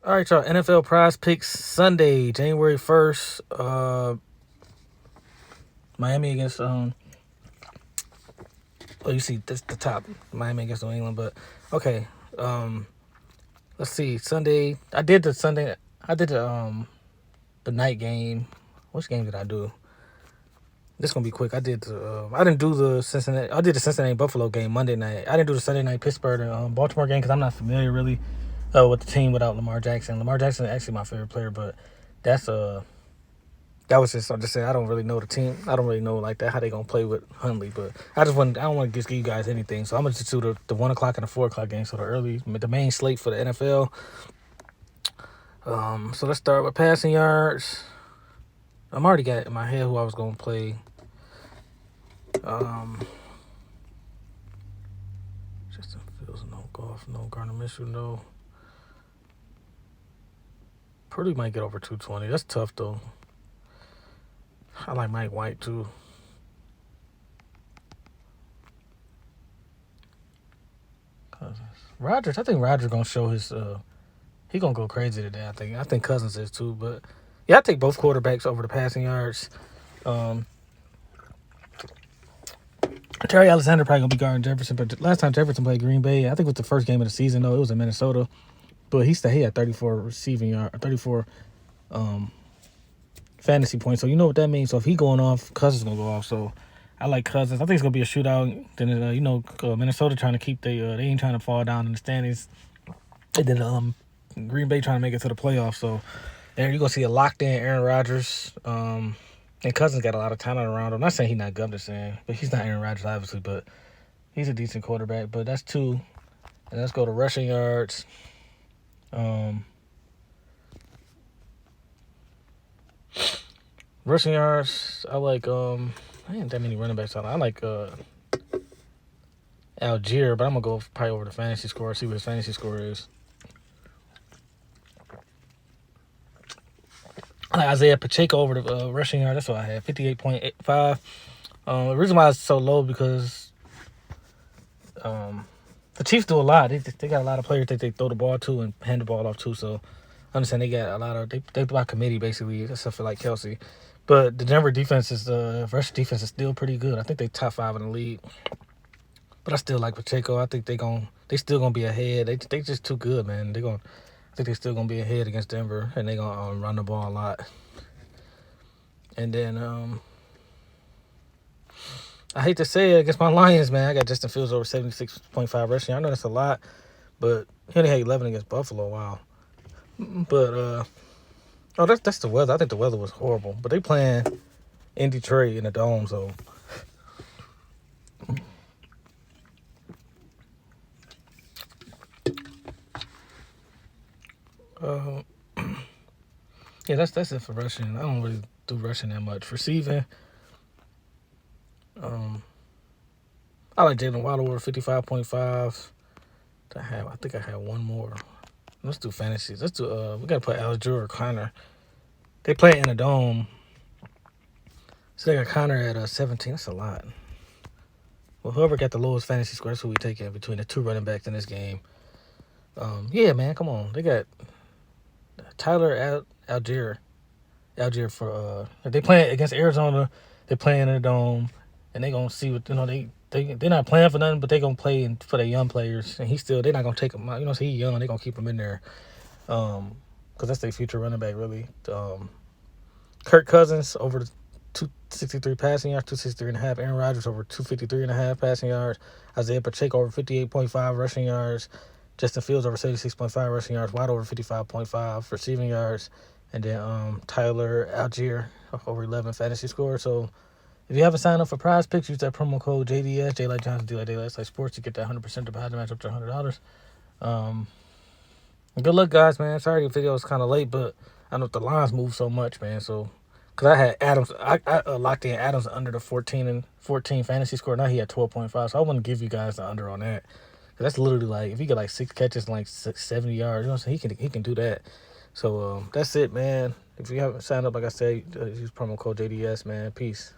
All right, y'all. NFL Prize Picks Sunday, January 1st. Miami against you see this the top. Miami against New England, but okay. Let's see. Sunday. I did the Sunday. I did the night game. Which game did I do? This gonna be quick. I didn't do the Cincinnati. I did the Cincinnati Buffalo game Monday night. I didn't do the Sunday night Pittsburgh and Baltimore game because I'm not familiar really with the team without Lamar Jackson. Lamar Jackson is actually my favorite player, but that's that was just, I'm just saying, I don't really know the team. I don't really know like that how they gonna play with Hundley, but I don't want to just give you guys anything. So I'm gonna just do the 1 o'clock and the 4 o'clock game. So the main slate for the NFL. So let's start with passing yards. I'm already got in my head who I was gonna play. Justin Fields, no. Goff, no. Gardner Minshew, no. Purdy might get over 220. That's tough though. I like Mike White too. Rodgers, I think Rodgers gonna show his. He gonna go crazy today. I think Cousins is too. But yeah, I take both quarterbacks over the passing yards. Terry Alexander probably gonna be guarding Jefferson. But last time Jefferson played Green Bay, I think it was the first game of the season though. It was in Minnesota, but he had 34 receiving yard, 34 fantasy points. So you know what that means. So if he going off, Cousins gonna go off. So I like Cousins. I think it's gonna be a shootout. Then Minnesota trying to keep they ain't trying to fall down in the standings. And then Green Bay trying to make it to the playoffs. So there you gonna see a locked in Aaron Rodgers. And Cousins got a lot of talent around him. I'm not saying he's not good, I'm just saying, but he's not Aaron Rodgers obviously. But he's a decent quarterback. But that's two. And let's go to rushing yards. Rushing yards, I like I ain't that many running backs. I like Algier, but I'm gonna go probably over the fantasy score. See what his fantasy score is. I like Isaiah Pacheco over the rushing yard. That's what I had, 58.85. The reason why it's so low because the Chiefs do a lot. They got a lot of players that they throw the ball to and hand the ball off to. So I understand they got a lot of they by committee basically, except for like Kelsey. But the Denver defense rush defense is still pretty good. I think they top 5 in the league. But I still like Pacheco. I think they still gonna be ahead. They just too good, man. I think they still gonna be ahead against Denver, and they gonna run the ball a lot. And then I hate to say it against my Lions, man. I got Justin Fields over 76.5 rushing. I know that's a lot, but he only had 11 against Buffalo. Wow. But that's the weather. I think the weather was horrible. But they playing in Detroit in the dome, so. Yeah, that's it for rushing. I don't really do rushing that much. Receiving, I like Jalen Waddle over 55.5. I think I had one more. Let's do fantasies. Let's do we gotta put Algier or Connor. They play in a dome. So they got Connor at 17. That's a lot. Well, whoever got the lowest fantasy score, that's who we taking between the two running backs in this game. Yeah, man, come on. They got Tyler Algier for they playing against Arizona. They playing in a dome, and they gonna see what they're not playing for nothing, but they gonna play for their young players, and they're not gonna take him. So he's young. They gonna keep him in there, because that's their future running back really. Kirk Cousins over the 263 passing yards, 263.5. Aaron Rodgers over 253.5 passing yards. Isaiah Pacheco over 58.5 rushing yards. Justin Fields over 76.5 rushing yards. White over 55.5 receiving yards. And then Tyler Algier over 11 fantasy score. So if you haven't signed up for Prize Picks, use that promo code JDS, J like Johnson, D like Daylight Sports, to get that 100% deposit match up to $100. Good luck, guys, man. Sorry the video was kind of late, but I know the lines move so much, man. So, because I had Adams, I locked in Adams under the 14 fantasy score. Now he had 12.5. So I want to give you guys the under on that. Because that's literally like, if he get like 6 catches and like 70 yards, what I'm saying? He can do that. So that's it, man. If you haven't signed up, like I said, use promo code JDS, man. Peace.